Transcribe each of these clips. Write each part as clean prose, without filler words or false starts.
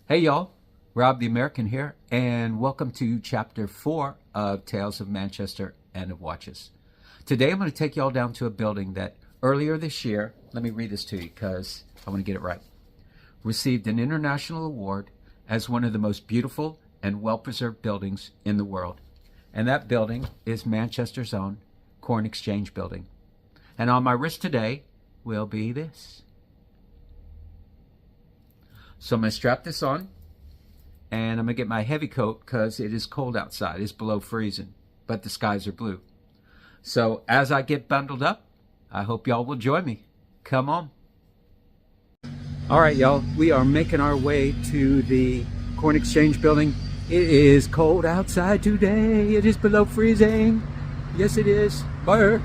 Hey y'all, Rob the American here, and welcome to Chapter 4 of Tales of Manchester and of Watches. Today I'm going to take y'all down to a building that earlier this year, let me read this to you because I want to get it right, received an international award as one of the most beautiful and well-preserved buildings in the world. And that building is Manchester's own Corn Exchange Building. And on my wrist today will be this. So I'm going to strap this on, and I'm going to get my heavy coat because it is cold outside. It's below freezing, but the skies are blue. So as I get bundled up, I hope y'all will join me. Come on. All right, y'all, we are making our way to the Corn Exchange Building. It is cold outside today. It is below freezing. Yes, it is. Burr.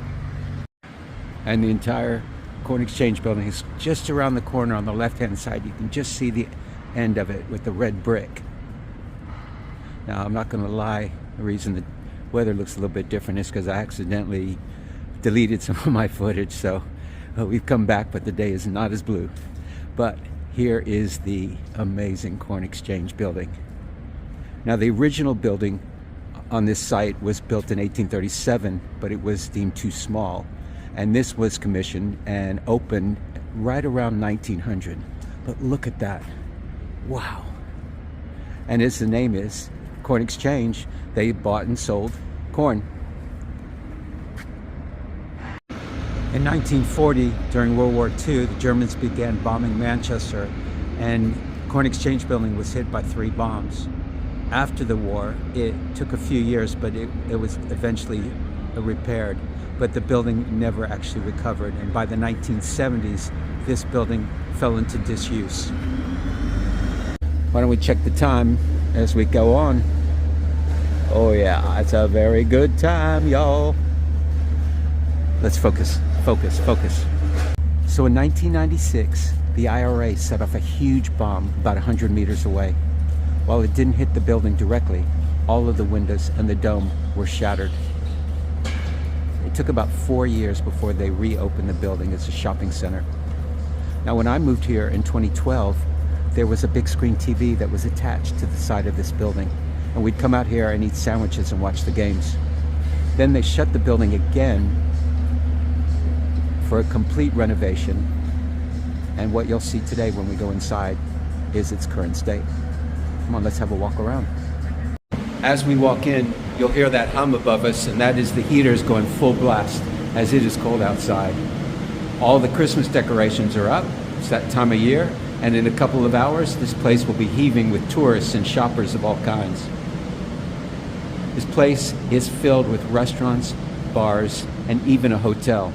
And the entire Corn Exchange Building is just around the corner on the left-hand side. You can just see the end of it with the red brick. Now, I'm not going to lie, the reason the weather looks a little bit different is because I accidentally deleted some of my footage, so we've come back, but the day is not as blue. But here is the amazing Corn Exchange Building. Now, the original building on this site was built in 1837, but it was deemed too small. And this was commissioned and opened right around 1900. But look at that. Wow. And as the name is, Corn Exchange, they bought and sold corn. In 1940, during World War II, the Germans began bombing Manchester, and Corn Exchange Building was hit by 3 bombs. After the war, it took a few years, but it was eventually repaired. But the building never actually recovered, and by the 1970s this building fell into disuse. Why don't we check the time as we go on? Oh yeah, it's a very good time, y'all. Let's focus. So in 1996 the IRA set off a huge bomb about 100 meters away. While it didn't hit the building directly, all of the windows and the dome were shattered. It took about 4 years before they reopened the building as a shopping center. Now, when I moved here in 2012, there was a big screen TV that was attached to the side of this building, and we'd come out here and eat sandwiches and watch the games. Then they shut the building again for a complete renovation, and what you'll see today when we go inside is its current state. Come on, let's have a walk around. As we walk in, you'll hear that hum above us, and that is the heaters going full blast as it is cold outside. All the Christmas decorations are up. It's that time of year, and in a couple of hours, this place will be heaving with tourists and shoppers of all kinds. This place is filled with restaurants, bars, and even a hotel.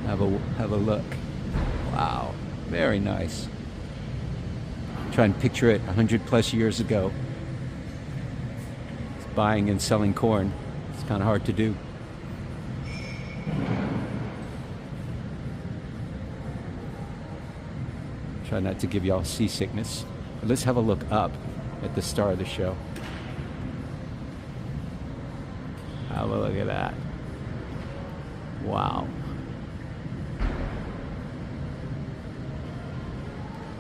Have a look. Wow, very nice. Try and picture it 100+ years ago. Buying and selling corn. It's kind of hard to do. Try not to give y'all seasickness. But let's have a look up at the star of the show. Have a look at that. Wow.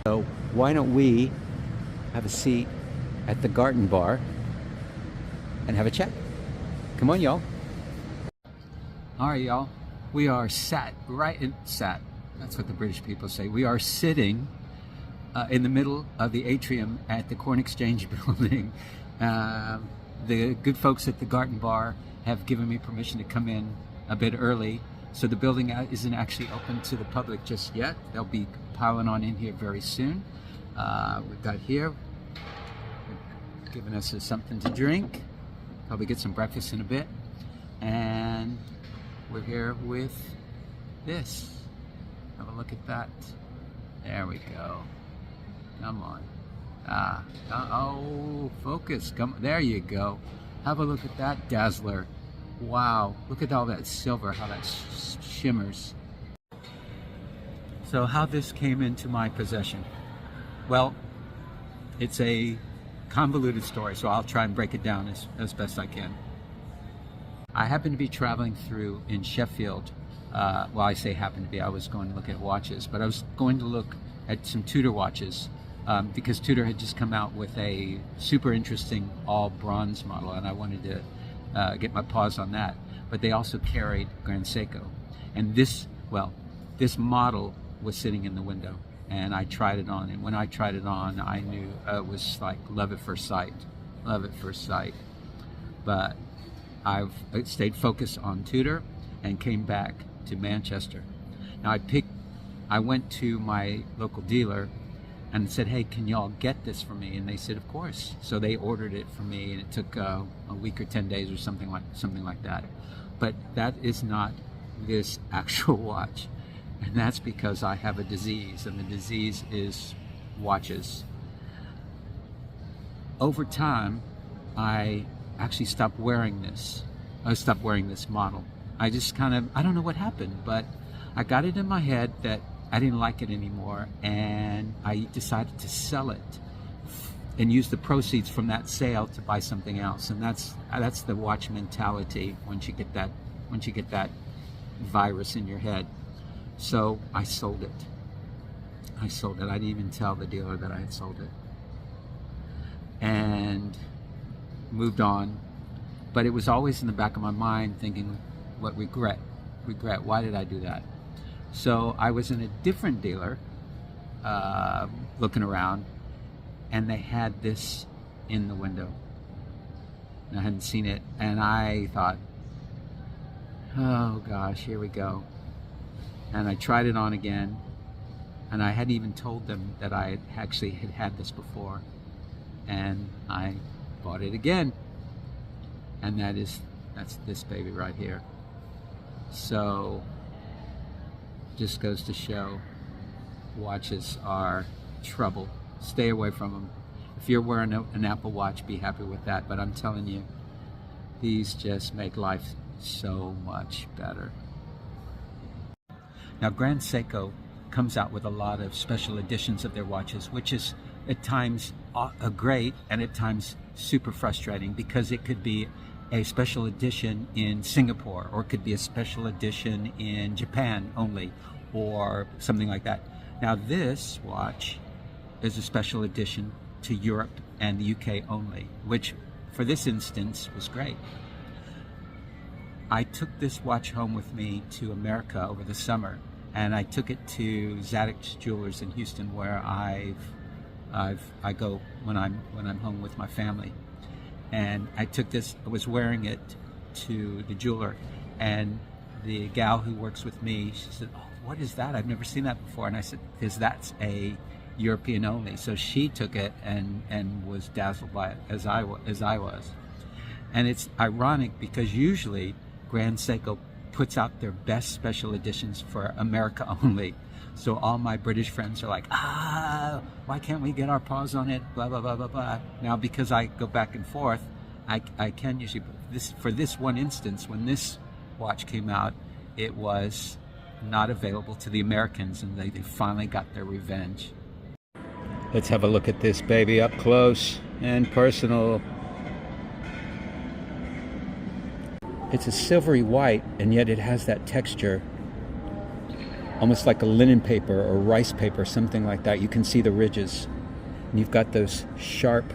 So why don't we have a seat at the Garden Bar and have a chat. Come on, y'all. All right, y'all. We are sat. That's what the British people say. We are sitting in the middle of the atrium at the Corn Exchange Building. The good folks at the Garden Bar have given me permission to come in a bit early, so the building isn't actually open to the public just yet. They'll be piling on in here very soon. We've got here, giving us something to drink. Probably get some breakfast in a bit. And we're here with this. Have a look at that. There we go. Come on. Oh, focus. Come. There you go. Have a look at that dazzler. Wow. Look at all that silver, how that shimmers. So how this came into my possession? Well, it's a convoluted story, so I'll try and break it down as best I can. I happened to be traveling through in Sheffield. Well, I say happened to be, I was going to look at watches, but I was going to look at some Tudor watches because Tudor had just come out with a super interesting all bronze model, and I wanted to get my paws on that. But they also carried Grand Seiko, and this model was sitting in the window, and I tried it on, and when I tried it on, I knew it was like love at first sight, love at first sight. But I've stayed focused on Tudor and came back to Manchester. Now I went to my local dealer and said, hey, can y'all get this for me? And they said, of course. So they ordered it for me, and it took a week or 10 days or something like that. But that is not this actual watch. And that's because I have a disease, and the disease is watches. Over time, I actually stopped wearing this. I stopped wearing this model. I just I don't know what happened, but I got it in my head that I didn't like it anymore, and I decided to sell it and use the proceeds from that sale to buy something else. And that's the watch mentality once you get that virus in your head. So I sold it. I didn't even tell the dealer that I had sold it, and moved on. But it was always in the back of my mind thinking, what regret, why did I do that? So I was in a different dealer looking around, and they had this in the window, and I hadn't seen it, and I thought, oh gosh, here we go. And I tried it on again, and I hadn't even told them that I actually had this before, and I bought it again, and that's this baby right here. So just goes to show, watches are trouble. Stay away from them. If you're wearing an Apple Watch, be happy with that. But I'm telling you, these just make life so much better. Now, Grand Seiko comes out with a lot of special editions of their watches, which is at times great and at times super frustrating, because it could be a special edition in Singapore, or it could be a special edition in Japan only, or something like that. Now this watch is a special edition to Europe and the UK only, which for this instance was great. I took this watch home with me to America over the summer, and I took it to Zadok's Jewelers in Houston, where I go when I'm home with my family. And I took this, I was wearing it to the jeweler, and the gal who works with me, she said, oh, what is that? I've never seen that before. And I said, because that's a European only. So she took it and was dazzled by it, as I was. And it's ironic, because usually Grand Seiko puts out their best special editions for America only. So all my British friends are like, why can't we get our paws on it? Blah, blah, blah, blah, blah. Now, because I go back and forth, I can usually, for this one instance, when this watch came out, it was not available to the Americans, and they finally got their revenge. Let's have a look at this baby up close and personal. It's a silvery white, and yet it has that texture, almost like a linen paper or rice paper, something like that. You can see the ridges. And you've got those sharp,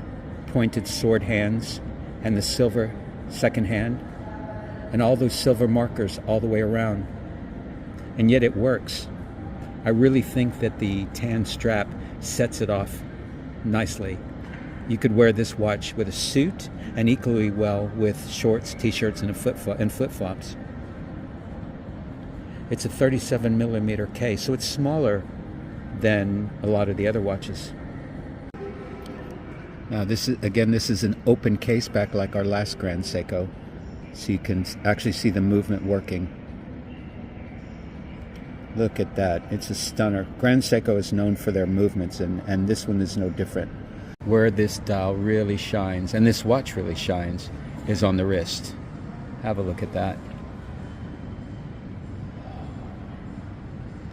pointed sword hands and the silver second hand, and all those silver markers all the way around. And yet it works. I really think that the tan strap sets it off nicely. You could wear this watch with a suit, and equally well with shorts, t-shirts, and flip-flops. It's a 37 millimeter case, so it's smaller than a lot of the other watches. Now this is an open case back like our last Grand Seiko, so you can actually see the movement working. Look at that, it's a stunner. Grand Seiko is known for their movements, and this one is no different. Where this dial really shines, and this watch really shines, is on the wrist. Have a look at that.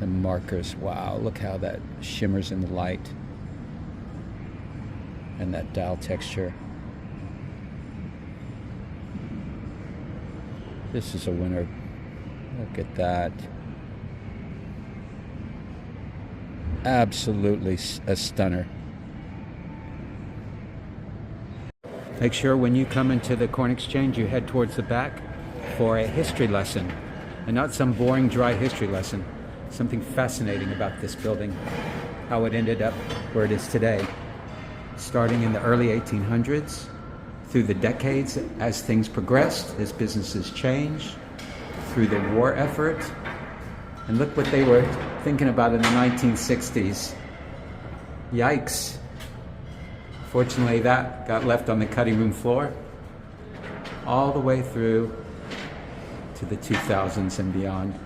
The markers, wow, look how that shimmers in the light. And that dial texture. This is a winner. Look at that. Absolutely a stunner. Make sure when you come into the Corn Exchange, you head towards the back for a history lesson, and not some boring, dry history lesson. Something fascinating about this building, how it ended up where it is today. Starting in the early 1800s, through the decades as things progressed, as businesses changed, through the war effort. And look what they were thinking about in the 1960s. Yikes. Fortunately, that got left on the cutting room floor all the way through to the 2000s and beyond,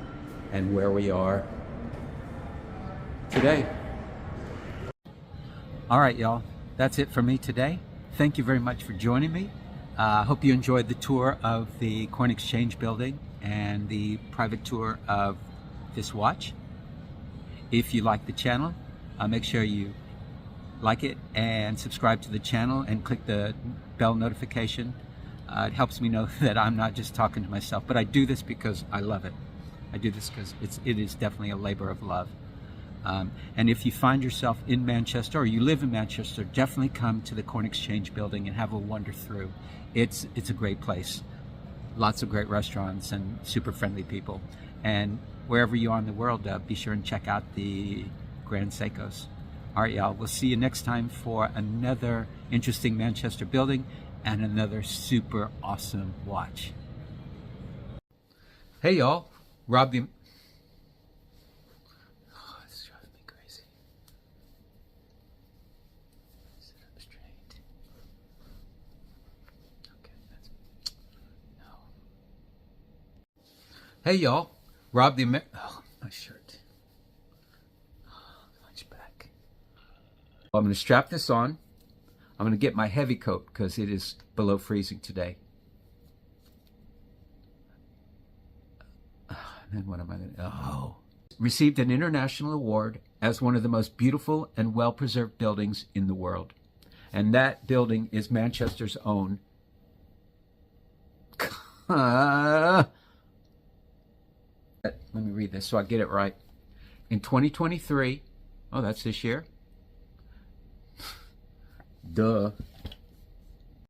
and where we are today. All right, y'all. That's it for me today. Thank you very much for joining me. I hope you enjoyed the tour of the Corn Exchange building and the private tour of this watch. If you like the channel, make sure you like it and subscribe to the channel and click the bell notification. It helps me know that I'm not just talking to myself, but I do this because I love it. I do this because it is definitely a labor of love. And if you find yourself in Manchester or you live in Manchester, definitely come to the Corn Exchange building and have a wander through. It's a great place. Lots of great restaurants and super friendly people. And wherever you are in the world, be sure and check out the Grand Seikos. All right, y'all, we'll see you next time for another interesting Manchester building and another super awesome watch. Hey, y'all, Rob the... Oh, it's driving me crazy. Sit up straight. Okay, that's... No. Hey, y'all, Rob the... Oh, my shirt. I'm going to strap this on. I'm going to get my heavy coat because it is below freezing today. And then what am I going to... Oh. Received an international award as one of the most beautiful and well-preserved buildings in the world. And that building is Manchester's own. Let me read this so I get it right. In 2023, oh, that's this year. Duh.